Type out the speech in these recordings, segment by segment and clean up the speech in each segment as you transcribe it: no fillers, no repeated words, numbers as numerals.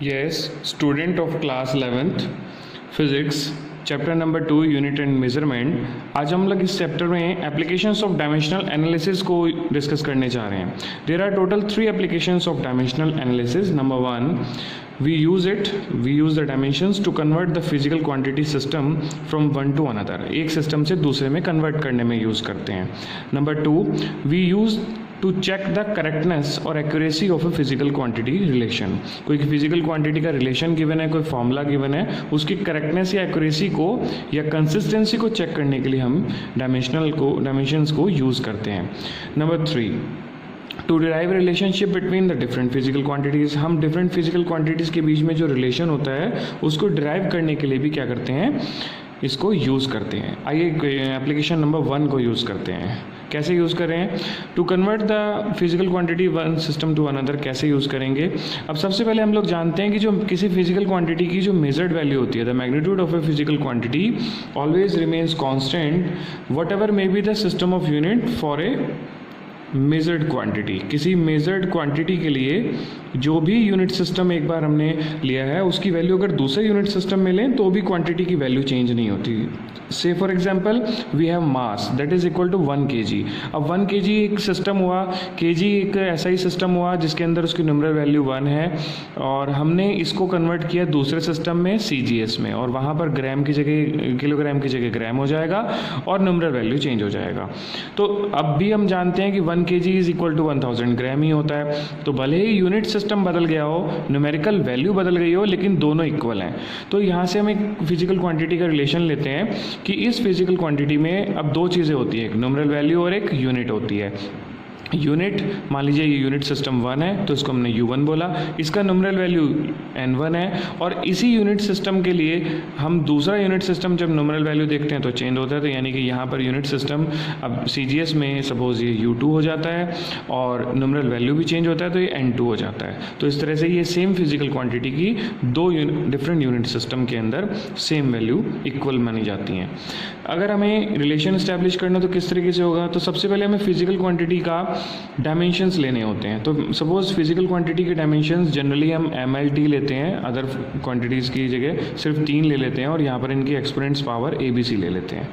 Yes, student of class 11th physics chapter number 2 unit and measurement. आज हम लोग इस चैप्टर में एप्लीकेशंस ऑफ डायमेंशनल एनालिसिस को डिस्कस करने जा रहे हैं। There are total 3 applications of dimensional analysis. Number 1, we use the dimensions to convert the physical quantity system from one to another। एक सिस्टम से दूसरे में कन्वर्ट करने में यूज़ करते हैं। Number 2, we use to check the correctness और accuracy of a physical quantity relation. कोई फिजिकल क्वांटिटी का रिलेशन गिवन है, कोई फॉर्मूला गिवन है, उसकी करेक्टनेस या एक्यूरेसी को या कंसिस्टेंसी को चेक करने के लिए हम डायमेंशंस को यूज़ करते हैं। Number 3, to derive relationship between the different physical quantities. हम डिफरेंट फिजिकल क्वांटिटीज़ के बीच में जो रिलेशन होता है उसको डिराइव करने के लिए भी क्या करते हैं, इसको यूज़ करते हैं। आइए एप्लीकेशन नंबर 1 को यूज़ करते हैं। कैसे यूज़ करें? To convert the physical quantity one system to another कैसे यूज़ करेंगे? अब सबसे पहले हम लोग जानते हैं कि जो किसी फिजिकल क्वांटिटी की जो मेजर्ड वैल्यू होती है, the magnitude of a physical quantity always remains constant what ever may be the system of unit for a measured quantity. किसी मेजर्ड क्वांटिटी के लिए जो भी यूनिट सिस्टम एक बार हमने लिया है उसकी वैल्यू अगर दूसरे यूनिट सिस्टम में लें तो भी क्वांटिटी की वैल्यू चेंज नहीं होती। से for example we have mass that is equal to 1 kg। अब 1 kg एक सिस्टम हुआ, kg एक ऐसा ही सिस्टम हुआ जिसके अंदर उसकी न्यूमरल वैल्यू 1 है और हमने इसको कन्वर्ट किया दूसरे सिस्टम में CGS में, और वहाँ पर ग्राम की जगह किलोग्राम की जगह ग्राम हो जाएगा और न्यूमरल वैल्यू चेंज हो जाएगा। तो अब भी हम जानते हैं कि 1 kg इज इक्वल टू 1000 ग्राम ही होता है। तो भले ही यूनिट सिस्टम बदल गया हो, न्यूमेरिकल वैल्यू बदल गई हो, लेकिन दोनों इक्वल हैं। तो यहाँ से हम एक फिजिकल क्वांटिटी का रिलेशन लेते हैं कि इस फिजिकल क्वांटिटी में अब 2 चीज़ें होती है, एक न्यूमरल वैल्यू और एक यूनिट होती है। यूनिट, मान लीजिए ये यूनिट सिस्टम 1 है तो इसको हमने U1 बोला, इसका न्यूमरल वैल्यू N1 है, और इसी यूनिट सिस्टम के लिए हम दूसरा यूनिट सिस्टम जब न्यूमरल वैल्यू देखते हैं तो चेंज होता है। तो यानी कि यहाँ पर यूनिट सिस्टम अब CGS में सपोज ये U2 हो जाता है और न्यूमरल वैल्यू भी चेंज होता है तो ये N2 हो जाता है। तो इस तरह से ये सेम फिजिकल क्वांटिटी की 2 डिफरेंट यूनिट सिस्टम के अंदर सेम वैल्यू इक्वल मानी जाती हैं। अगर हमें रिलेशन इस्टेब्लिश करना तो किस तरीके से होगा? तो सबसे पहले हमें फिजिकल क्वांटिटी का डायमेंशंस लेने होते हैं। तो सपोज फिजिकल क्वांटिटी के डायमेंशंस जनरली हम MLT लेते हैं, अदर क्वांटिटीज़ की जगह सिर्फ 3 ले लेते हैं और यहाँ पर इनकी एक्सपोनेंट्स पावर ABC ले लेते हैं।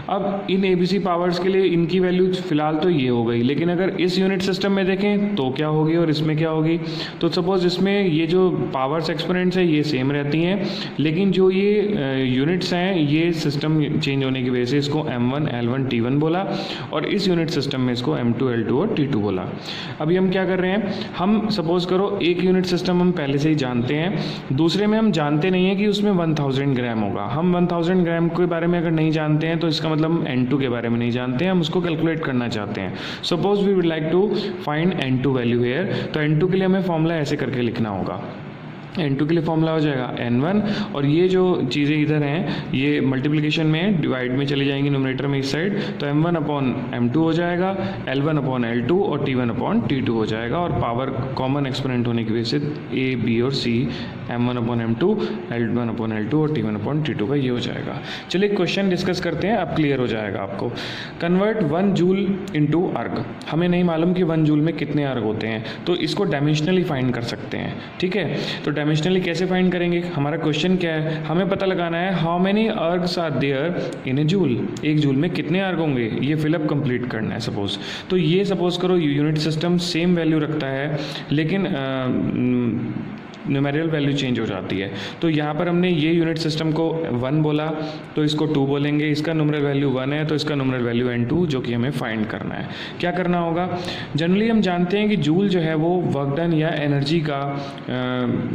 अब इन ABC पावर्स के लिए इनकी वैल्यू फिलहाल तो ये हो गई, लेकिन अगर इस यूनिट सिस्टम में देखें तो क्या होगी और इसमें क्या होगी? तो सपोज इसमें ये जो पावर्स एक्सपोनेंट्स है ये सेम रहती हैं, लेकिन जो ये यूनिट्स हैं ये सिस्टम चेंज होने की वजह से इसको M1 L1 T1 बोला और इस यूनिट सिस्टम में इसको M2 L2 और T2 बोला। अभी हम क्या कर रहे हैं, हम सपोज करो एक यूनिट सिस्टम हम पहले से ही जानते हैं, दूसरे में हम जानते नहीं हैं कि उसमें 1000 ग्राम होगा। हम 1000 ग्राम के बारे में अगर नहीं जानते हैं तो इसका मतलब हम N2 के बारे में नहीं जानते हैं, हम उसको कैलकुलेट करना चाहते हैं। Suppose we would like to find N2 value here. तो N2 के लिए हमें फॉर्मूला ऐसे करके लिखना होगा। N2 के लिए फॉर्मूला हो जाएगा N1, और ये जो चीज़ें इधर हैं ये मल्टीप्लिकेशन में डिवाइड में चली जाएंगी न्यूमरेटर में इस साइड, तो M1 अपॉन M2 हो जाएगा, L1 अपॉन L2 और T1 अपॉन T2 हो जाएगा, और पावर कॉमन एक्सपोनेंट होने की वजह से A, B और C M1 upon M2, L1 upon L2 और T1 अपॉन T2 का ये हो जाएगा। चलिए क्वेश्चन डिस्कस करते हैं, अब क्लियर हो जाएगा आपको। कन्वर्ट 1 जूल इंटू अर्ग। हमें नहीं मालूम कि 1 जूल में कितने अर्ग होते हैं, तो इसको डायमेंशनली फाइंड कर सकते हैं। ठीक है, तो डायमेंशनली कैसे फाइंड करेंगे? हमारा क्वेश्चन क्या है, हमें पता लगाना है how many ergs are there in a joule. एक जूल में कितने अर्ग होंगे ये फिलअप कंप्लीट करना है सपोज। तो ये सपोज करो यूनिट सिस्टम सेम वैल्यू रखता है, लेकिन न्यूमेरिकल वैल्यू चेंज हो जाती है। तो यहाँ पर हमने ये यूनिट सिस्टम को 1 बोला तो इसको 2 बोलेंगे, इसका न्यूमेरिकल वैल्यू 1 है तो इसका न्यूमेरिकल वैल्यू N2 जो कि हमें फाइंड करना है। क्या करना होगा? जनरली हम जानते हैं कि जूल जो है वो वर्क डन या एनर्जी का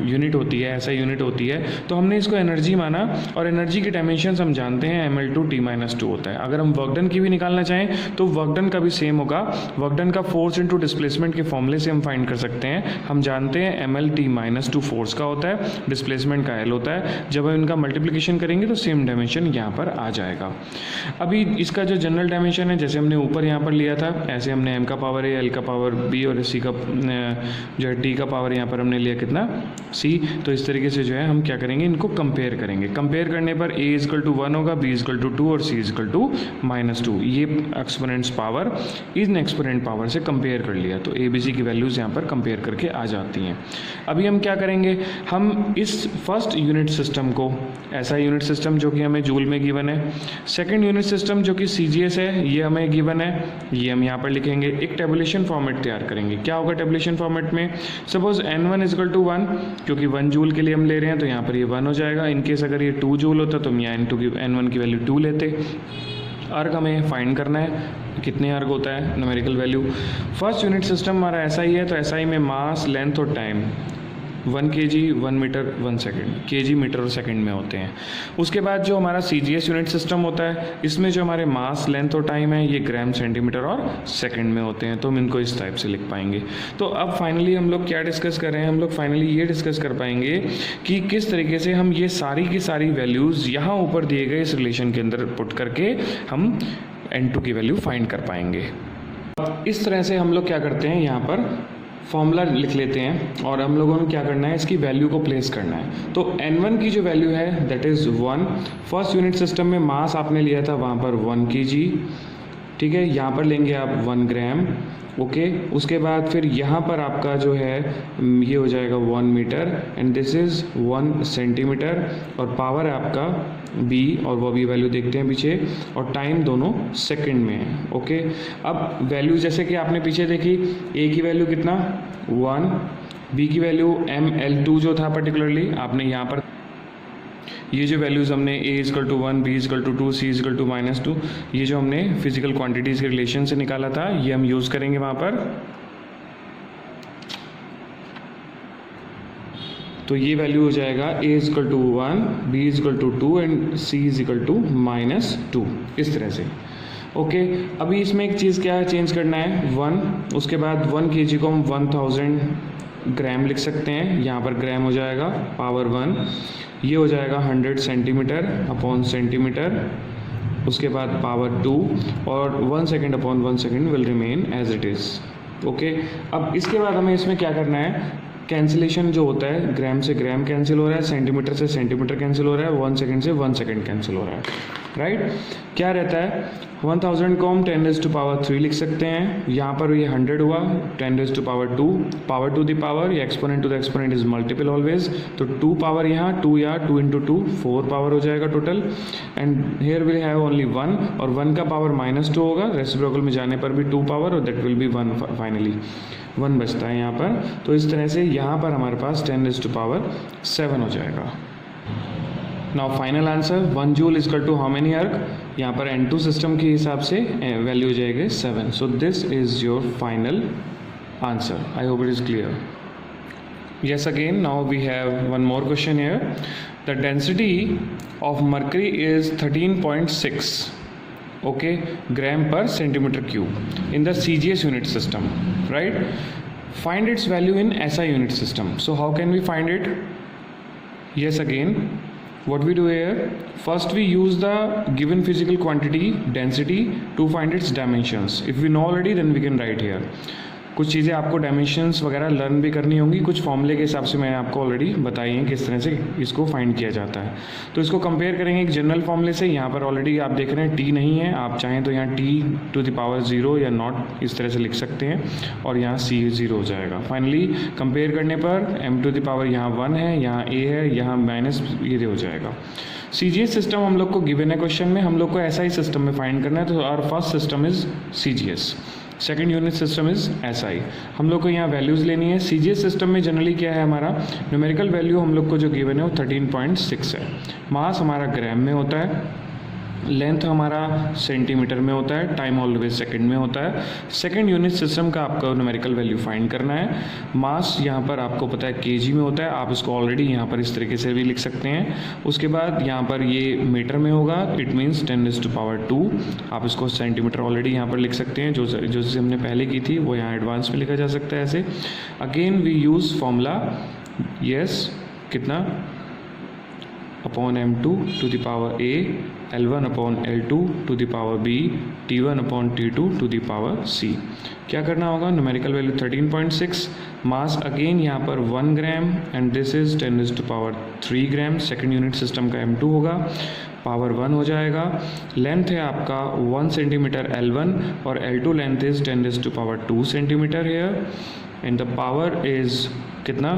यूनिट होती है, ऐसा यूनिट होती है, तो हमने इसको एनर्जी माना, और एनर्जी के डायमेंशंस हम जानते हैं ML2 T-2 होता है। अगर हम वर्क डन की भी निकालना चाहें तो वर्क डन का भी सेम होगा। वर्क डन का फोर्स इंटू डिस्प्लेसमेंट के फॉर्मूले से हम फाइंड कर सकते हैं। हम जानते हैं ML T-2 फोर्स का होता है, डिस्प्लेसमेंट का L होता है। जब हम इनका मल्टीप्लिकेशन करेंगे तो सेम डायमेंशन यहाँ पर आ जाएगा। अभी इसका जो जनरल डायमेंशन है, जैसे हमने ऊपर यहाँ पर लिया था, ऐसे हमने M का पावर A, L का पावर B और C का जो है T का पावर यहाँ पर हमने लिया कितना C। तो इस तरीके से जो है हम क्या करेंगे, इनको कंपेयर करेंगे। कंपेयर करने पर A = 1 होगा, B = 2 और C = -2। ये exponents power in exponent power से कंपेयर कर लिया, तो ABC की वैल्यूज़ यहाँ पर कंपेयर करके आ जाती हैं। अभी हम क्या करेंगे हम इस फर्स्ट यूनिट सिस्टम को, ऐसा यूनिट सिस्टम जो कि हमें जूल में गिवन है, सेकंड यूनिट सिस्टम जो कि CGS है ये हमें गिवन है, ये हम यहाँ पर लिखेंगे, एक टेबुलेशन फॉर्मेट तैयार करेंगे। क्या होगा टेबुलेशन फॉर्मेट में, सपोज N1 इक्वल टू 1, क्योंकि 1 जूल के लिए हम ले रहे हैं तो यहाँ पर ये 1 हो जाएगा। इनकेस अगर ये 2 जूल होता तो हम यहाँ N1 की वैल्यू 2 लेते। अर्ग हमें फाइंड करना है, कितने अर्ग होता है numerical value. First unit system हमारा ऐसा ही है, तो ऐसा ही में मास, लेंथ और time 1 kg 1 metre 1 second, kg metre और सेकंड में होते हैं। उसके बाद जो हमारा CGS यूनिट सिस्टम होता है, इसमें जो हमारे मास, लेंथ और टाइम है ये ग्राम, सेंटीमीटर और सेकंड में होते हैं, तो हम इनको इस टाइप से लिख पाएंगे। तो अब फाइनली हम लोग क्या डिस्कस कर रहे हैं, हम लोग फाइनली ये डिस्कस कर पाएंगे कि किस तरीके से हम ये सारी की सारी वैल्यूज़ यहाँ ऊपर दिए गए इस रिलेशन के अंदर पुट करके हम N2 की वैल्यू फाइंड कर पाएंगे। इस तरह से हम लोग क्या करते हैं, यहाँ पर फॉर्मूला लिख लेते हैं और हम लोगों ने क्या करना है, इसकी वैल्यू को प्लेस करना है। तो N1 की जो वैल्यू है that is 1। First unit system में मास आपने लिया था वहाँ पर 1 kg, ठीक है, यहाँ पर लेंगे आप 1 ग्राम, ओके। उसके बाद फिर यहाँ पर आपका जो है ये हो जाएगा 1 metre and this is 1 centimetre, और पावर है आपका B, और वो भी वैल्यू देखते हैं पीछे, और टाइम दोनों सेकंड में है, ओके। अब वैल्यू जैसे कि आपने पीछे देखी, A की वैल्यू कितना 1, B की वैल्यू ML2 जो था पर्टिकुलरली, आपने यहाँ पर ये जो वैल्यूज़ हमने A equal to 1, B equal to 2, C equal to -2, ये जो हमने फिजिकल क्वांटिटीज़ के रिलेशन से निकाला था ये हम यूज़ करेंगे वहाँ पर। तो ये वैल्यू हो जाएगा A equal to 1, B equal to 2 and C equal to -2, इस तरह से, ओके। अभी इसमें एक चीज़ क्या है, चेंज करना है 1, उसके बाद 1 kg को हम 1000 ग्राम लिख सकते हैं, यहाँ पर ग्राम हो जाएगा पावर 1, ये हो जाएगा 100 सेंटीमीटर अपॉन सेंटीमीटर, उसके बाद पावर 2, और 1 second upon 1 second will remain as it is, okay. अब इसके बाद हमें इसमें क्या करना है, कैंसिलेशन जो होता है, ग्राम से ग्राम कैंसिल हो रहा है, सेंटीमीटर से सेंटीमीटर कैंसिल हो रहा है, 1 सेकेंड से 1 सेकेंड कैंसिल हो रहा है, राइट। क्या रहता है, 1000 को हम 10⁻³ लिख सकते हैं, यहाँ पर ये 100 हुआ 10⁻², पावर टू द पावर, या exponent to the exponent is multiple always, तो 2 पावर यहाँ 2 या 2 × 2 4 पावर हो जाएगा total, and here will have only 1, और 1 का पावर -2 होगा, रेसिप्रोकल में जाने पर भी 2 पावर, और दैट विल बी 1 फाइनली, 1 बचता है यहाँ पर। तो इस तरह से यहाँ पर हमारे पास 10⁻7 हो जाएगा। Now final answer 1 joule equal to how many erg, यहाँ पर N2 सिस्टम के हिसाब से वैल्यू हो जाएगी 7। सो this is your final answer. I hope it is clear. Yes, again now we have one more question here. The density of mercury is 13.6 okay gram per centimeter cube in the CGS unit system, right? Find its value in SI unit system. So how can we find it? Yes, again what we do here, first we use the given physical quantity density to find its dimensions. If we know already then we can write here. कुछ चीज़ें आपको dimensions वगैरह learn भी करनी होंगी, कुछ फॉर्मूले के हिसाब से मैंने आपको ऑलरेडी बताई हैं किस तरह से इसको फाइंड किया जाता है। तो इसको कंपेयर करेंगे एक जनरल फॉर्मूले से। यहाँ पर ऑलरेडी आप देख रहे हैं टी नहीं है, आप चाहें तो यहाँ T⁻0 या नॉट इस तरह से लिख सकते हैं, और यहाँ C 0 हो जाएगा। फाइनली कंपेयर करने पर m⁻ यहाँ 1 है, यहाँ A है, यहाँ माइनस ये हो जाएगा। CGS सिस्टम हम लोग को गिवन है क्वेश्चन में, हम लोग को ऐसा ही सिस्टम में फाइंड करना है। तो our first system is CGS, second unit system is SI। हम लोग को यहाँ वैल्यूज़ लेनी है। CGS सिस्टम में जनरली क्या है, हमारा न्यूमेरिकल वैल्यू हम लोग को जो गिवन है वो 13.6 है। मास हमारा ग्राम में होता है, लेंथ हमारा सेंटीमीटर में होता है, टाइम ऑलवेज सेकंड में होता है। सेकंड यूनिट सिस्टम का आपको न्यूमेरिकल वैल्यू फाइंड करना है। मास यहाँ पर आपको पता है kg में होता है, आप इसको ऑलरेडी यहाँ पर इस तरीके से भी लिख सकते हैं। उसके बाद यहाँ पर ये मीटर में होगा, इट मीन्स 10⁻²। आप इसको सेंटीमीटर ऑलरेडी यहाँ पर लिख सकते हैं, जो चीज़ हमने पहले की थी वो यहाँ एडवांस में लिखा जा सकता है ऐसे। Again we use formula, yes, कितना upon m2 to the power a, L1 upon L2 to the power b, T1 upon T2 to the power c। क्या करना होगा, न्यूमेरिकल वैल्यू 13.6, मास अगेन यहाँ पर 1 gram and this is 10⁻³ gram. Second unit system का m2 होगा, power 1 हो जाएगा। Length है आपका 1 सेंटीमीटर L1 और L2 length is 10⁻² centimetre here, and the power is कितना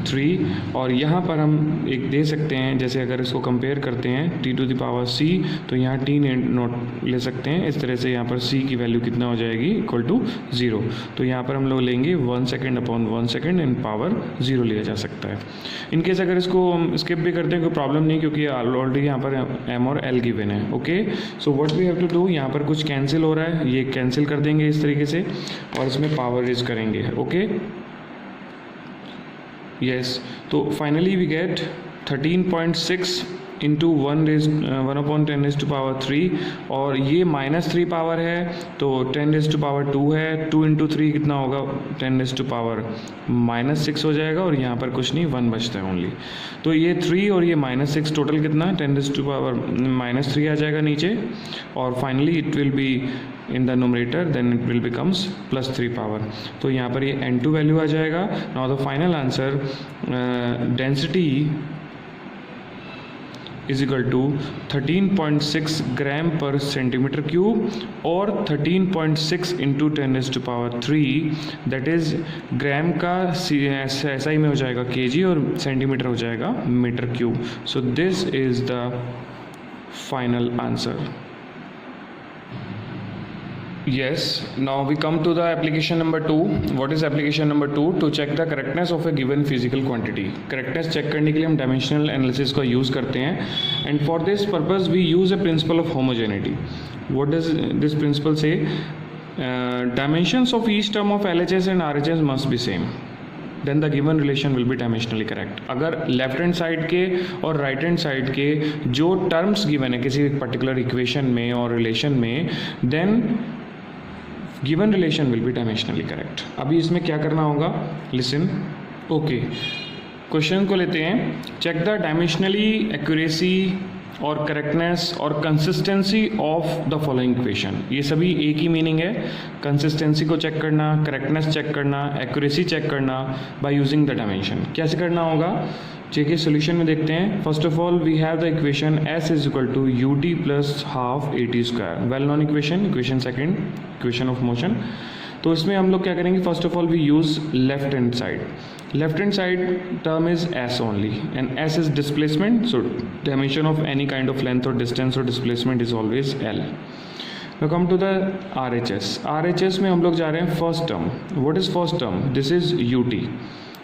-3, और यहाँ पर हम एक दे सकते हैं, जैसे अगर इसको कंपेयर करते हैं t⁻c, तो यहाँ t नोट ले सकते हैं इस तरह से। यहाँ पर c की वैल्यू कितना हो जाएगी, इक्वल टू 0। तो यहाँ पर हम लोग लेंगे 1 second upon 1 second in power 0 लिया जा सकता है। इनकेस अगर इसको हम स्किप भी करते हैं कोई प्रॉब्लम नहीं, क्योंकि ऑलरेडी यहाँ पर m और l गिवन है। Okay, so what we have to do, यहाँ पर कुछ कैंसिल हो रहा है, ये कैंसिल कर देंगे इस तरीके से और इसमें पावर रेज करेंगे। ओके, yes, तो फाइनली वी गेट 13.6 इंटू 1/10⁻³ और ये -3 पावर है तो 10⁻² है। 2 × 3 कितना होगा, 10⁻⁻6 हो जाएगा और यहाँ पर कुछ नहीं, 1 बचता है ओनली। तो ये 3 और ये -6 टोटल कितना, 10⁻³ आ जाएगा नीचे, और finally it will B in the numerator, then it will becomes +3 power। तो यहाँ पर ये n2 वैल्यू आ जाएगा। now the final answer density is equal to 13.6 ग्राम पर सेंटीमीटर क्यूब और 13.6 इंटू 10⁻³ दैट इज ग्राम का SI में हो जाएगा kg और सेंटीमीटर हो जाएगा metre cube. So this is the final answer. Yes, now we come to the application number 2. What is application number 2? To check the correctness of a given physical quantity. Correctness check करने के लिए हम dimensional analysis का use करते हैं, and for this purpose we use a principle of homogeneity. What does this principle say? Dimensions of each term of LHS and RHS must be same. Then the given relation will be dimensionally correct. अगर left hand side के और right hand side के जो terms given है किसी particular equation में और relation में, then given relation will be dimensionally correct. अभी इसमें क्या करना होगा, लिसन। ओके, क्वेश्चन को लेते हैं। चेक द डायमेंशनली एक्यूरेसी और करेक्टनेस और consistency of the following equation. ये सभी एक ही मीनिंग है, कंसिस्टेंसी को चेक करना, करेक्टनेस चेक करना, एक्यूरेसी चेक करना बाय यूजिंग द डायमेंशन। कैसे करना होगा, चलिए सोल्यूशन में देखते हैं। First of all we have the equation s is equal to ut + ½ at², well known equation second, equation of motion. तो इसमें हम लोग क्या करेंगे, first of all we use left hand side. Left hand side term is s only and s is displacement, so dimension of any kind of length or distance or displacement is always l. Now come to the RHS। RHS में हम लोग जा रहे हैं first term. What is first term, this is ut।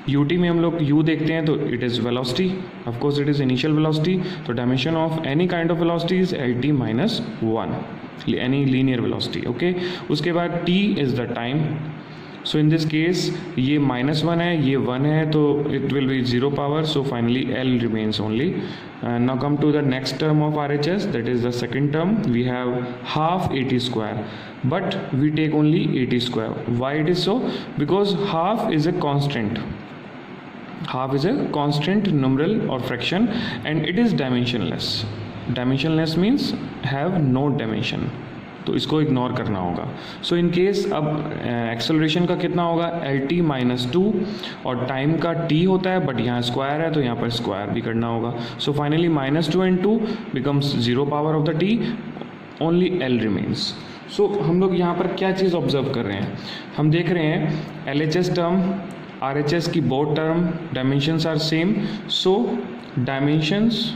ut में हम लोग u देखते हैं तो it is velocity, of course it is initial velocity, तो dimension of any kind of velocity is lt - 1, any linear velocity. Okay, उसके बाद t is the time. So in this case ये -1 है, ये 1 है, तो it will be 0 power, so finally l remains only. Now come to the next term of RHS, that is the second term. We have ½ at², but we take only at². Why it is so? Because half is a constant. Half is a constant numeral or fraction and it is dimensionless. Dimensionless means have no dimension, तो इसको ignore करना होगा। सो in case अब acceleration का कितना होगा, lt - 2, और time का t होता है, बट यहाँ स्क्वायर है तो यहाँ पर स्क्वायर भी करना होगा। So finally -2 and 2 becomes 0 power of the t, only l remains. So हम लोग यहाँ पर क्या चीज़ ऑब्जर्व कर रहे हैं, हम देख रहे हैं LHS टर्म RHS की both term dimensions are same, so dimensions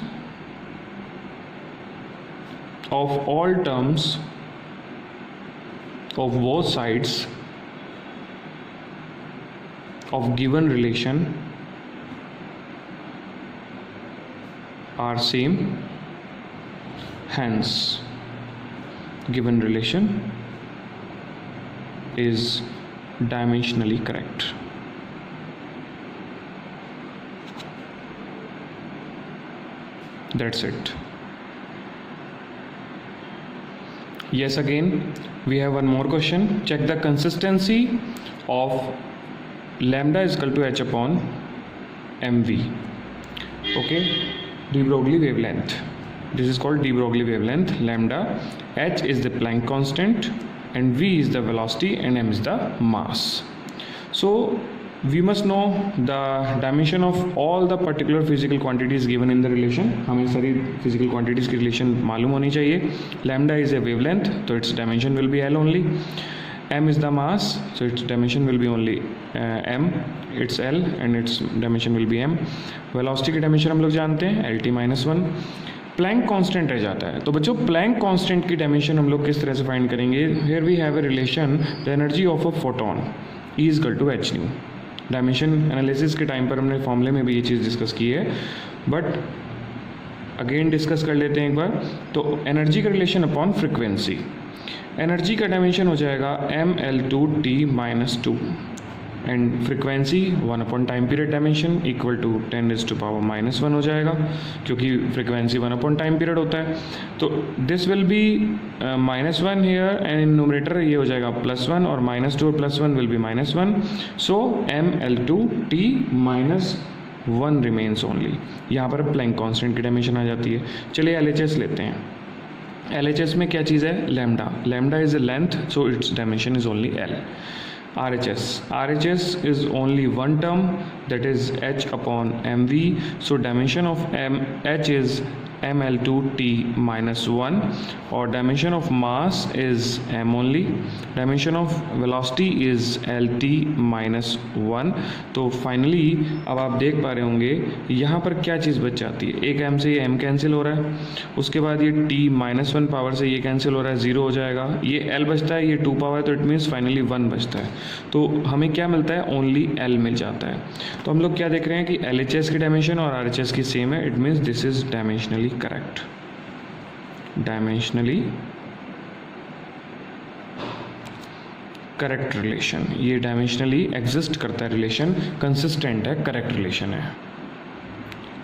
of all terms of both sides of given relation are same, hence given relation is dimensionally correct. That's it. Yes, again we have one more question. Check the consistency of lambda is equal to h upon mv. Okay, de Broglie wavelength. This is called de Broglie wavelength. Lambda, h is the Planck constant and v is the velocity and m is the mass. So we must know the dimension of all the particular physical quantities given in the relation. हमें सारी physical quantities की relation मालूम होनी चाहिए. Lambda is a wavelength, तो its dimension will be L only. m is the mass, so its dimension will be only m, it's L and its dimension will be m. Velocity की dimension हम लोग जानते हैं lt minus 1. Planck constant रह जाता है. तो बच्चों प्लैंक कांस्टेंट की डायमेंशन हम लोग किस तरह से फाइंड करेंगे? Here we have a relation the energy of a photon E is equal to h nu. Dimension analysis के टाइम पर हमने फॉर्मूले में भी ये चीज़ डिस्कस की है, बट अगेन डिस्कस कर लेते हैं एक बार. तो एनर्जी का रिलेशन अपॉन फ्रिक्वेंसी. एनर्जी का डायमेंशन हो जाएगा mL2t minus 2 and frequency 1 upon time period dimension equal to 10⁻⁻1 हो जाएगा, क्योंकि फ्रिक्वेंसी 1 अपॉन टाइम पीरियड होता है. तो this will be -1 here and in numerator ये हो जाएगा +1 और -2 और +1 will be -1. So mL2t minus 1 remains only. यहाँ पर प्लैंक कांस्टेंट की डायमेंशन आ जाती है. चलिए LHS लेते हैं. LHS में क्या चीज़ है? Lambda. Lambda is a length, so its dimension is only L. RHS. RHS is only one term, that is h upon mv. So dimension of h is mL2t minus 1 और dimension of mass is m only. Dimension of velocity is lt minus 1. तो finally अब आप देख पा रहे होंगे यहाँ पर क्या चीज़ बच जाती है. एक m से ये m कैंसिल हो रहा है, उसके बाद ये t माइनस 1 पावर से ये कैंसिल हो रहा है, 0 हो जाएगा. ये l बचता है, ये 2 पावर, तो इट मीन्स फाइनली 1 बचता है. तो हमें क्या मिलता है? ओनली l मिल जाता है. तो हम लोग क्या देख रहे हैं कि LHS की डायमेंशन और RHS की सेम है. It means this is dimensionally correct. Dimensionally correct relation. ये डायमेंशनली एग्जिस्ट करता है रिलेशन, कंसिस्टेंट है, करेक्ट रिलेशन है.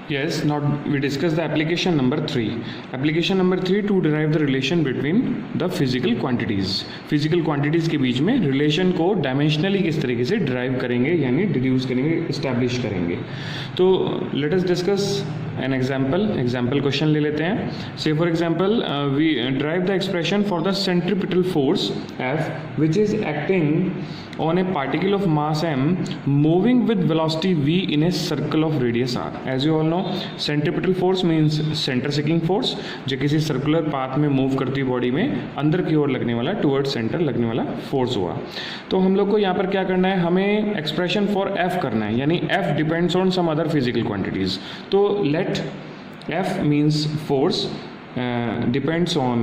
Yes, now we discuss the application number 3. Application number 3 to derive the relation between the physical quantities. Physical quantities के बीच में relation को dimensionally किस तरीके से derive करेंगे, यानी deduce करेंगे, establish करेंगे. तो let us discuss an example question ले लेते हैं. Say for example, we derive the expression for the centripetal force F which is acting on a particle of mass m moving with velocity v in a circle of radius r. As you all know, centripetal force means center seeking force, जो किसी circular path में move करती body में अंदर की ओर लगने वाला, towards centre लगने वाला फोर्स हुआ. तो हम लोग को यहाँ पर क्या करना है? हमें एक्सप्रेशन फॉर f करना है, यानी f depends on some other physical quantities. तो let f means force, depends on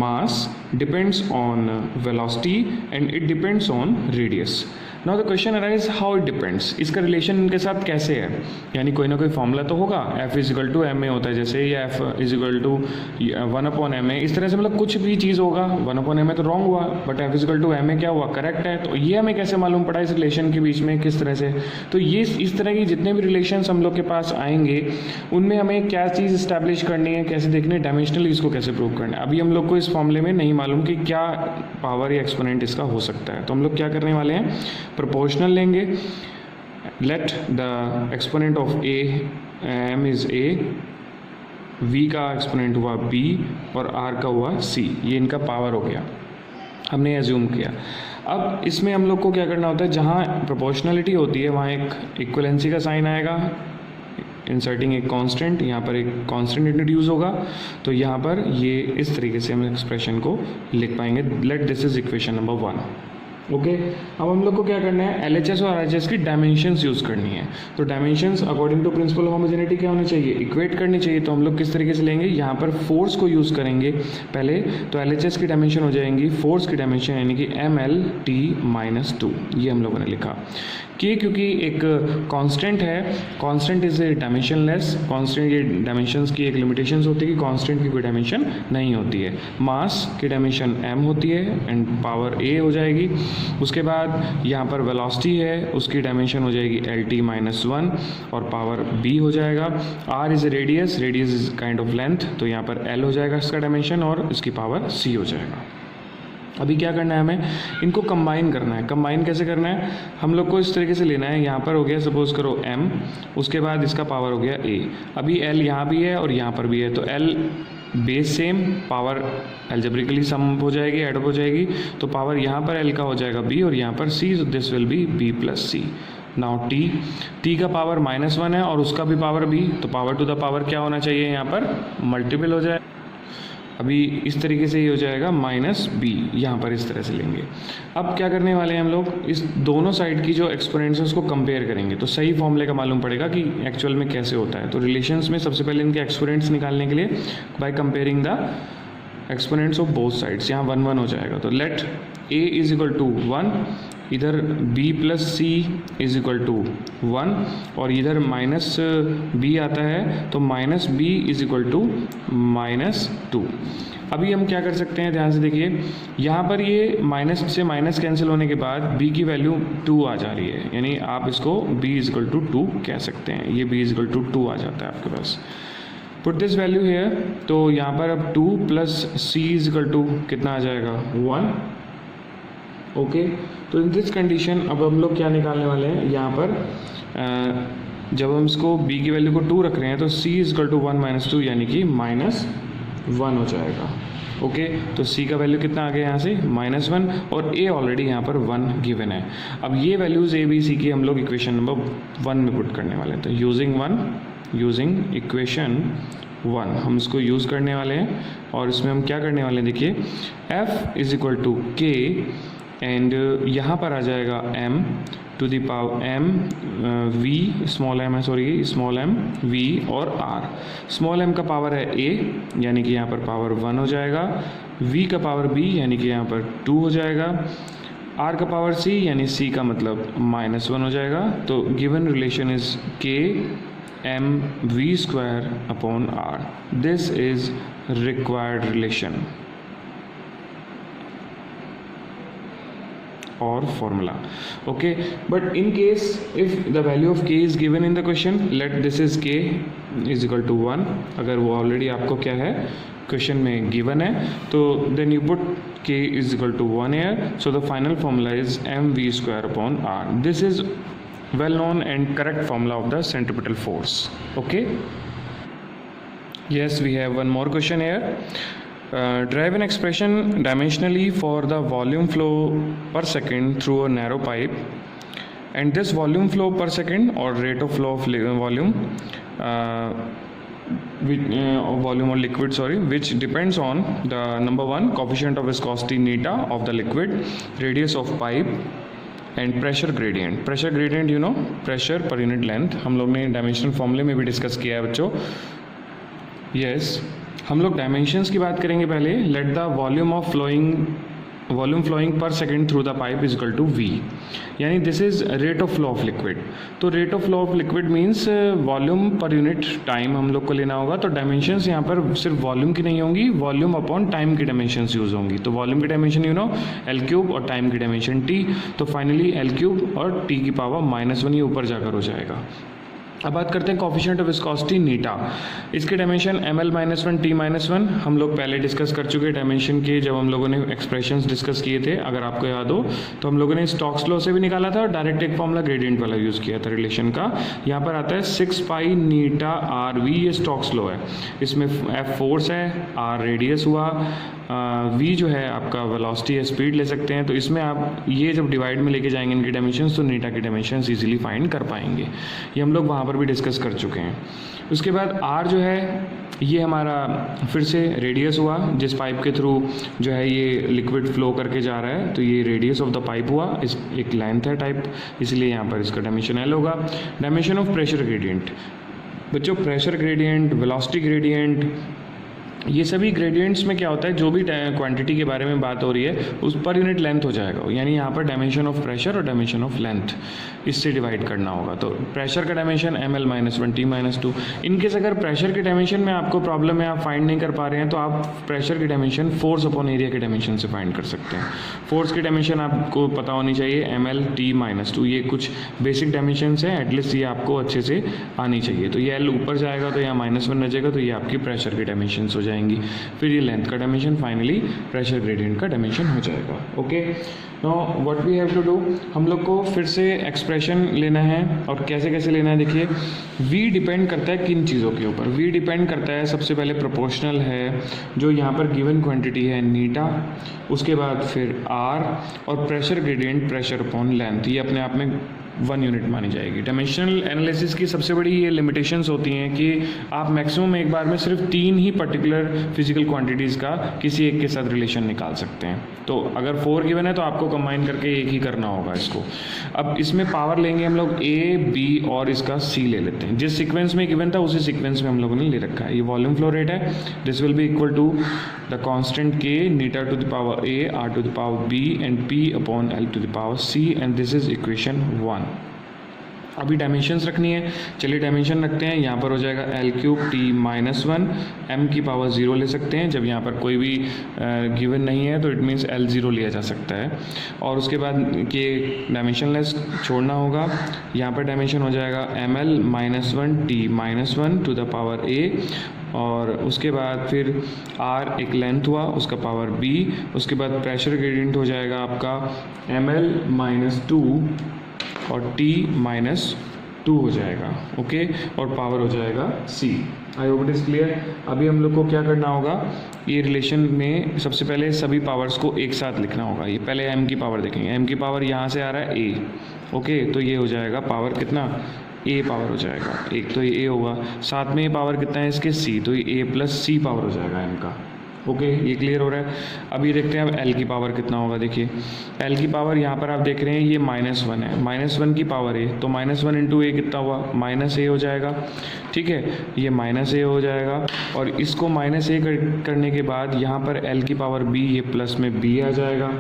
mass, depends on velocity and it depends on radius. Now the question arises how it depends. इसका relation इनके साथ कैसे है? यानी कोई ना कोई फॉर्मूला तो होगा. F is equal to M A होता है जैसे, या F इज इक्वल टू 1 अपॉन एम ए, इस तरह से मतलब कुछ भी चीज़ होगा. 1 अपॉन एम ए तो रॉन्ग हुआ, but F is equal to M A क्या हुआ? करेक्ट है. तो ये हमें कैसे मालूम पड़ा इस रिलेशन के बीच में किस तरह से? तो ये इस तरह की जितने भी रिलेशन हम लोग के पास आएंगे उनमें हमें क्या चीज़ इस्टेब्लिश करनी है, कैसे देखनी है, डायमेंशनली इसको कैसे प्रूव करना है. अभी हम लोग को इस फॉर्मूले में नहीं मालूम कि क्या पावर या एक्सपोनेंट इसका हो सकता है. तो हम लोग क्या करने वाले हैं? प्रोपोर्शनल लेंगे. Let the exponent of A M is A, v का एक्सपोनेंट हुआ b और r का हुआ c. ये इनका पावर हो गया, हमने एज्यूम किया. अब इसमें हम लोग को क्या करना होता है? जहाँ प्रोपोर्शनलिटी होती है वहाँ एक इक्वलेंसी का साइन आएगा, इंसर्टिंग एक कांस्टेंट. यहाँ पर एक कांस्टेंट इंट्रोड्यूस होगा, तो यहाँ पर ये इस तरीके से हम एक्सप्रेशन को लिख पाएंगे. Let this is equation number 1. Okay. अब हम लोग को क्या करना है? LHS और RHS की डायमेंशंस यूज़ करनी है. तो dimensions according to principle homogeneity क्या होनी चाहिए? इक्वेट करनी चाहिए. तो हम लोग किस तरीके से लेंगे? यहाँ पर फोर्स को यूज़ करेंगे पहले. तो LHS की डायमेंशन हो जाएंगी फोर्स की डायमेंशन, यानी कि mLt माइनस 2. ये हम लोगों ने लिखा कि क्योंकि एक कांस्टेंट है, constant is a dimensionless. Constant ये डायमेंशंस की एक लिमिटेशंस होती है कि कांस्टेंट की कोई डायमेंशन नहीं होती है. मास की डायमेंशन m होती है एंड पावर a हो जाएगी. उसके बाद यहाँ पर वेलोसिटी है, उसकी डायमेंशन हो जाएगी lt माइनस 1 और पावर b हो जाएगा. r is a radius, radius is kind of length, तो यहाँ पर l हो जाएगा इसका डायमेंशन और इसकी पावर c हो जाएगा. अभी क्या करना है? हमें इनको कंबाइन करना है. कंबाइन कैसे करना है? हम लोग को इस तरीके से लेना है. यहाँ पर हो गया सपोज करो m, उसके बाद इसका पावर हो गया a. अभी l यहाँ भी है और यहाँ पर भी है, तो l base same, power algebraically sum हो जाएगी, एड हो जाएगी. तो पावर यहाँ पर l का हो जाएगा b और यहाँ पर c, so this will B b plus c. Now t का पावर -1 है और उसका भी पावर b, तो पावर टू द पावर क्या होना चाहिए? यहाँ पर मल्टीपल हो जाए. अभी इस तरीके से ये हो जाएगा माइनस बी, यहाँ पर इस तरह से लेंगे। अब क्या करने वाले हैं हम लोग, इस दोनों साइड की जो एक्सपोनेंट्स है उसको कंपेयर करेंगे तो सही फॉर्मूले का मालूम पड़ेगा कि एक्चुअल में कैसे होता है। तो रिलेशंस में सबसे पहले इनके एक्सपोनेंट्स निकालने के लिए by comparing the exponents of both sides, यहाँ 1 1 हो जाएगा। तो let a is equal to 1, इधर b plus C is equal to 1 और इधर माइनस b आता है तो minus b is equal to minus 2। अभी हम क्या कर सकते हैं, ध्यान से देखिए, यहाँ पर ये माइनस से माइनस कैंसिल होने के बाद b की वैल्यू 2 आ जा रही है, यानी आप इसको b इज इक्वल टू 2 कह सकते हैं। ये b इज इक्वल टू 2 आ जाता है आपके पास। पुट दिस वैल्यू हियर, तो यहाँ पर अब 2 plus C is equal to कितना आ जाएगा 1। ओके, तो इन दिस कंडीशन अब हम लोग क्या निकालने वाले हैं, यहाँ पर जब हम इसको b की वैल्यू को 2 रख रहे हैं तो c is equal to 1 minus 2 यानी कि माइनस 1 हो जाएगा। ओके, तो c का वैल्यू कितना आ गया यहाँ से माइनस 1 और a ऑलरेडी यहाँ पर 1 गिवन है। अब ये वैल्यूज़ a b c की हम लोग इक्वेशन नंबर 1 में पुट करने वाले हैं। तो यूजिंग इक्वेशन 1 हम इसको यूज़ करने वाले हैं और इसमें हम क्या करने वाले हैं, देखिए f is equal to k and यहाँ पर आ जाएगा m to the power m v small m है, सॉरी स्मॉल m v और r। स्मॉल m का पावर है a यानी कि यहाँ पर पावर 1 हो जाएगा, v का पावर b यानी कि यहाँ पर 2 हो जाएगा, r का पावर c यानी c का मतलब माइनस 1 हो जाएगा। तो given relation is k m v square upon r। This is required relation or formula. Okay, but in case if the value of k is given in the question, let this is k is equal to 1, अगर वो already आपको क्या है question में given है तो then you put k is equal to 1 here, so the final formula is mv square upon r. This is well known and correct formula of the centripetal force. Okay, yes, we have one more question here. Derive an expression dimensionally for the volume flow per second through a narrow pipe, and this volume flow per second or rate of flow of volume or liquid, which depends on the number 1 coefficient of viscosity neta of the liquid, radius of pipe and pressure gradient. Pressure gradient you know, pressure per unit length, हम लोग ने dimensional फॉर्मूले में भी discuss किया है बच्चों। Yes, हम लोग डायमेंशंस की बात करेंगे पहले। Let the volume flowing per second through the pipe is equal to V, यानी this is rate of flow of liquid. तो rate of flow of liquid means volume per unit time हम लोग को लेना होगा। तो डायमेंशंस यहाँ पर सिर्फ वॉल्यूम की नहीं होंगी, वॉल्यूम अपॉन टाइम की डायमेंशंस यूज होंगी। तो वॉल्यूम की dimension you know L cube और टाइम की डायमेंशन टी। तो फाइनली एल क्यूब और टी की पावर माइनस 1 ये ऊपर जाकर हो जाएगा। अब बात करते हैं कोफिशिएंट ऑफ विस्कोसिटी नीटा। इसके dimension ml minus 1 t minus 1 हम लोग पहले डिस्कस कर चुके हैं डायमेंशन के, जब हम लोगों ने एक्सप्रेशंस डिस्कस किए थे। अगर आपको याद हो तो हम लोगों ने स्टोक्स लॉ से भी निकाला था और डायरेक्ट एक फॉर्मूला ग्रेडियंट वाला यूज़ किया था रिलेशन का। यहाँ पर आता है 6 पाई नीटा आर वी, ये स्टोक्स लॉ है। इसमें f फोर्स है, r रेडियस हुआ, v जो है आपका वेलोसिटी है, स्पीड ले सकते हैं। तो इसमें आप ये जब डिवाइड में लेके जाएंगे इनकी डायमेंशंस तो नीटा की डायमेंशंस इजीली फाइंड कर पाएंगे। ये हम लोग वहाँ पर भी डिस्कस कर चुके हैं। उसके बाद r जो है ये हमारा फिर से रेडियस हुआ, जिस पाइप के थ्रू जो है ये लिक्विड फ्लो करके जा रहा है, तो ये रेडियस ऑफ द पाइप हुआ। इस एक लेंथ है टाइप, इसलिए यहाँ पर इसका डायमेंशन l होगा। डायमेंशन ऑफ प्रेशर ग्रेडियंट, बच्चों प्रेशर ग्रेडियंट, वेलोसिटी ग्रेडियंट, ये सभी ग्रेडियंट्स में क्या होता है, जो भी क्वांटिटी के बारे में बात हो रही है उस पर यूनिट लेंथ हो जाएगा। यानी यहाँ पर डायमेंशन ऑफ प्रेशर और डायमेंशन ऑफ लेंथ इससे डिवाइड करना होगा। तो प्रेशर का dimension ml minus 1 t minus 2। In case अगर प्रेशर के डायमेंशन में आपको प्रॉब्लम है, आप फाइंड नहीं कर पा रहे हैं, तो आप प्रेशर की डायमेंशन फोर्स अपॉन एरिया के डायमेंशन से फाइंड कर सकते हैं। फोर्स की डायमेंशन आपको पता होनी चाहिए ml t माइनस 2। ये कुछ बेसिक डायमेंशन है, एटलीस्ट ये आपको अच्छे से आनी चाहिए। तो ये l ऊपर जाएगा तो यहाँ माइनस 1 रह, तो ये आपकी प्रेशर की डायमेंशन हो जाएंगी। फिर ये लेंथ का डायमेंशन, फाइनली प्रेशर ग्रेडियंट का डायमेंशन हो जाएगा। Okay, now what we have to do, हम लोग को फिर से एक्सप्रेशन लेना है। और कैसे कैसे लेना है, देखिए v डिपेंड करता है किन चीज़ों के ऊपर। v डिपेंड करता है सबसे पहले प्रोपोर्शनल है, जो यहाँ पर गिवन क्वांटिटी है नीटा, उसके बाद फिर r और pressure gradient pressure upon length. ये अपने आप में 1 यूनिट मानी जाएगी। डायमेंशनल एनालिसिस की सबसे बड़ी ये लिमिटेशंस होती हैं कि आप मैक्सिमम एक बार में सिर्फ 3 ही पर्टिकुलर फिजिकल क्वांटिटीज़ का किसी एक के साथ रिलेशन निकाल सकते हैं। तो अगर 4 गिवन है तो आपको कंबाइन करके एक ही करना होगा इसको। अब इसमें पावर लेंगे हम लोग A, B और इसका C ले लेते हैं। जिस सीक्वेंस में गिवन था उसी सीक्वेंस में हम लोगों ने ले रखा है। ये वॉल्यूम फ्लो रेट है, this will be equal to the constant K eta to the power A, R to the power B and P upon L to the power C and this is equation 1। अभी dimensions रखनी है, चलिए dimension रखते हैं। यहाँ पर हो जाएगा L3T-1, m की पावर 0 ले सकते हैं। जब यहाँ पर कोई भी गिवन नहीं है तो इट मीन्स L0 लिया जा सकता है। और उसके बाद के डायमेंशनलेस छोड़ना होगा। यहाँ पर डायमेंशन हो जाएगा ml-1T-1 to the power A और उसके बाद फिर R एक लेंथ हुआ, उसका पावर B, उसके बाद प्रेशर ग्रेडियंट हो जाएगा आपका ml-2 और T-2 हो जाएगा, ओके, और पावर हो जाएगा C। I hope it is clear. अभी हम लोग को क्या करना होगा, ये रिलेशन में सबसे पहले सभी पावर्स को एक साथ लिखना होगा। ये पहले m की पावर देखेंगे, m की पावर यहाँ से आ रहा है A, ओके, तो ये हो जाएगा पावर कितना, A पावर हो जाएगा, एक तो ये A होगा, साथ में ये पावर कितना है इसके C, तो ये A प्लस C पावर हो जाएगा m का, ओके, ये क्लियर हो रहा है। अभी देखते हैं अब L की पावर कितना होगा। देखिए L की पावर यहाँ पर आप देख रहे हैं ये -1 है, -1 की पावर A, तो -1 इंटू A कितना हुआ, -A हो जाएगा, ठीक है, ये -A हो जाएगा। और इसको -A करने के बाद यहाँ पर L की पावर B, ये प्लस में B आ जाएगा,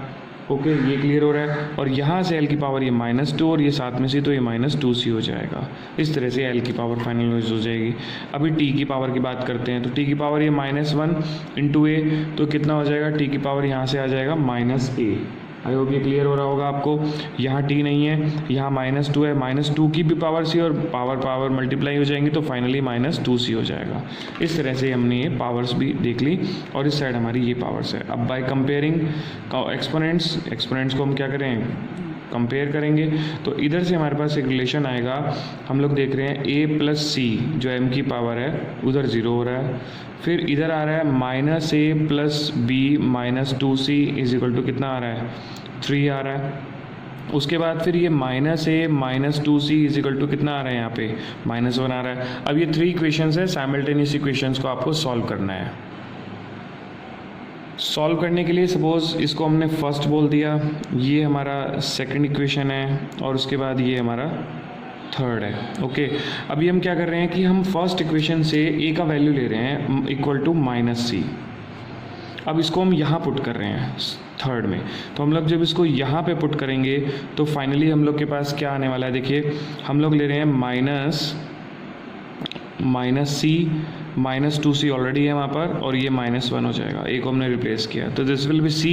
ओके, ये क्लियर हो रहा है। और यहाँ से L की पावर ये -2 और ये साथ में C, तो ये -2C हो जाएगा। इस तरह से L की पावर फाइनलाइज हो जाएगी। अभी T की पावर की बात करते हैं, तो T की पावर ये -1 इंटू A, तो कितना हो जाएगा, T की पावर यहाँ से आ जाएगा -A। आई होप ये क्लियर हो रहा होगा आपको। यहाँ T नहीं है, यहाँ -2 है, -2 की भी पावर C और पावर मल्टीप्लाई हो जाएंगी, तो फाइनली -2C हो जाएगा। इस तरह से हमने ये पावर्स भी देख ली और इस साइड हमारी ये पावर्स है। अब बाय कंपेयरिंग एक्सपोनेंट्स को हम क्या करें, कंपेयर करेंगे, तो इधर से हमारे पास एक रिलेशन आएगा। हम लोग देख रहे हैं A प्लस C जो m की पावर है उधर 0 हो रहा है, फिर इधर आ रहा है -A plus B -2C is equal to कितना आ रहा है, 3 आ रहा है। उसके बाद फिर ये -A -2C is equal to कितना आ रहा है, यहाँ पे -1 आ रहा है। अब ये 3 इक्वेशंस है, साइमल्टेनियस इक्वेशंस को आपको सॉल्व करना है। सॉल्व करने के लिए सपोज़ इसको हमने फर्स्ट बोल दिया, ये हमारा सेकंड इक्वेशन है और उसके बाद ये हमारा थर्ड है, ओके। अभी हम क्या कर रहे हैं कि हम फर्स्ट इक्वेशन से A का वैल्यू ले रहे हैं इक्वल टू -C। अब इसको हम यहाँ पुट कर रहे हैं थर्ड में, तो हम लोग जब इसको यहाँ पे पुट करेंगे तो फाइनली हम लोग के पास क्या आने वाला है। देखिए हम लोग ले रहे हैं -C, -2C ऑलरेडी है वहाँ पर और ये -1 हो जाएगा, एक को हमने रिप्लेस किया, तो this will be C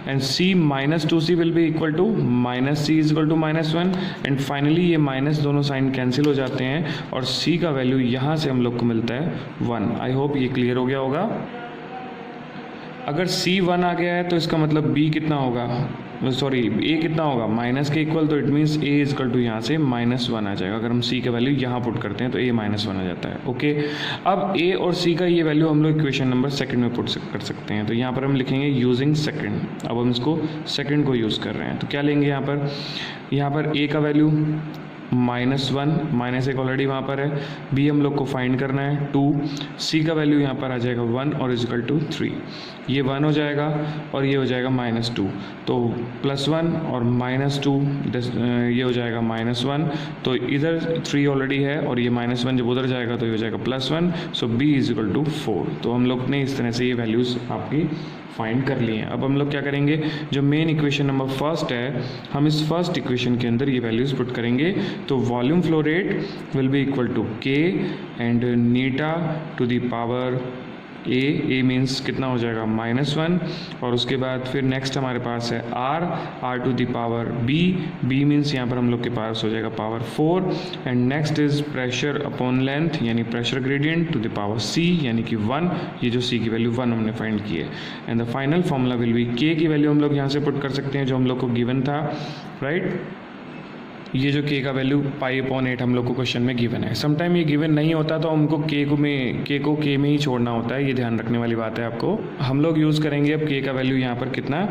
and C -2C will be equal to -C is equal to -1 and finally ये माइनस दोनों साइन कैंसिल हो जाते हैं और C का वैल्यू यहाँ से हम लोग को मिलता है 1। आई होप ये क्लियर हो गया होगा। अगर C 1 आ गया है तो इसका मतलब B कितना होगा, सॉरी A कितना होगा, माइनस के इक्वल, तो it means A is equal to यहाँ से -1 आ जाएगा। अगर हम C का वैल्यू यहाँ पुट करते हैं तो A -1 आ जाता है, ओके। अब A और C का ये वैल्यू हम लोग इक्वेशन नंबर सेकंड में पुट कर सकते हैं, तो यहाँ पर हम लिखेंगे यूजिंग सेकंड। अब हम इसको सेकंड को यूज़ कर रहे हैं, तो क्या लेंगे यहाँ पर A का वैल्यू -1 ऑलरेडी वहाँ पर है, B हम लोग को फाइंड करना है 2, C का वैल्यू यहाँ पर आ जाएगा 1 और इज इक्वल टू 3, ये 1 हो जाएगा और ये हो जाएगा -2, तो +1 और -2 ये हो जाएगा -1, तो इधर 3 ऑलरेडी है और ये -1 जब उधर जाएगा तो ये हो जाएगा +1, सो B इज इक्वल टू 4। तो हम लोग ने इस तरह से ये वैल्यूज़ आपकी फाइंड कर लिए हैं। अब हम लोग क्या करेंगे, जो मेन इक्वेशन नंबर फर्स्ट है हम इस फर्स्ट इक्वेशन के अंदर ये वैल्यूज़ पुट करेंगे, तो volume flow rate will be equal to K and eta to the power A means कितना हो जाएगा -1 और उसके बाद फिर नेक्स्ट हमारे पास है R to the power B means यहाँ पर हम लोग के पास हो जाएगा power 4 and next is pressure upon length यानी pressure gradient to the power C यानी कि 1, ये जो C की वैल्यू 1 हमने फाइंड की है and the final formula will be K की वैल्यू हम लोग यहाँ से पुट कर सकते हैं जो हम लोग को गिवन था, राइट। ये जो k का वैल्यू पाई/8 हम लोग को क्वेश्चन में गिवन है। समटाइम ये गिवन नहीं होता तो हमको k को k में ही छोड़ना होता है, ये ध्यान रखने वाली बात है आपको। हम लोग यूज़ करेंगे अब k का वैल्यू यहाँ पर कितना,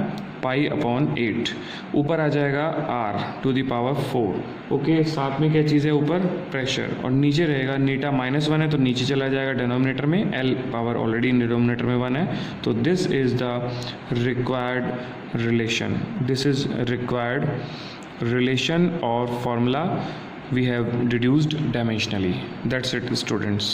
पाई/8, ऊपर आ जाएगा r⁴। ओके, साथ में क्या चीज़ है ऊपर, प्रेशर, और नीचे रहेगा नीटा -1 है तो नीचे चला जाएगा डिनोमिनेटर में, l पावर ऑलरेडी डिनोमिनेटर में 1 है, तो this is the required relation, this is required relation or formula we have deduced dimensionally. That's it, students.